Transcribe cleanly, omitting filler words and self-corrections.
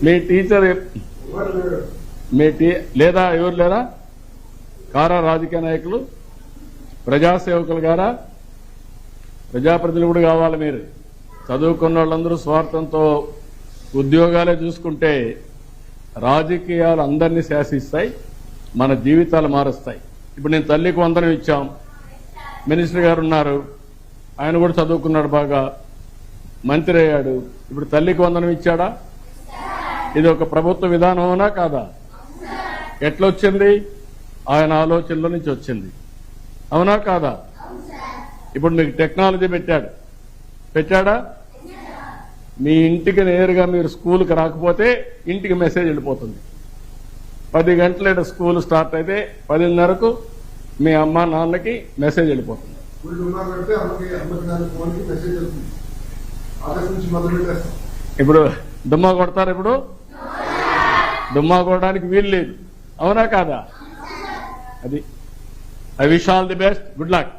మీ teacher లేదా ఎవరు లేరా కారా రాజకీయ నాయకులు ప్రజాసేవకులు గారా ప్రజాప్రతినిధులు కూడా కావాలి. మీరు చదువుకున్న వాళ్ళందరూ స్వార్థంతో ఉద్యోగాలే చూసుకుంటే రాజకీయాలు అందరినీ శాసిస్తాయి, మన జీవితాలు మారుస్తాయి. ఇప్పుడు నేను తల్లికి వందనం ఇచ్చాం, మినిస్టర్ గారు ఉన్నారు, ఆయన కూడా చదువుకున్నాడు, బాగా మంత్రి అయ్యాడు. ఇప్పుడు తల్లికి వందనం ఇచ్చాడా? ఇది ఒక ప్రభుత్వ విధానమేనా కాదా? ఎట్లొచ్చింది? ఆయన ఆలోచనలో నుంచి వచ్చింది, అవునా కాదా? ఇప్పుడు మీకు టెక్నాలజీ పెట్టాడా? మీ ఇంటికి నేరుగా మీరు స్కూల్కి రాకపోతే ఇంటికి మెసేజ్ వెళ్ళిపోతుంది. 10 గంటల స్కూల్ స్టార్ట్ అయితే 10:30కు మీ అమ్మ నాన్నకి మెసేజ్ వెళ్ళిపోతుంది. ఇప్పుడు దుమ్మా కొడతారు, ఇప్పుడు దుమ్మా కొట్టడానికి వీలు లేదు, అవునా కాదా? అది I wish all the best, good luck.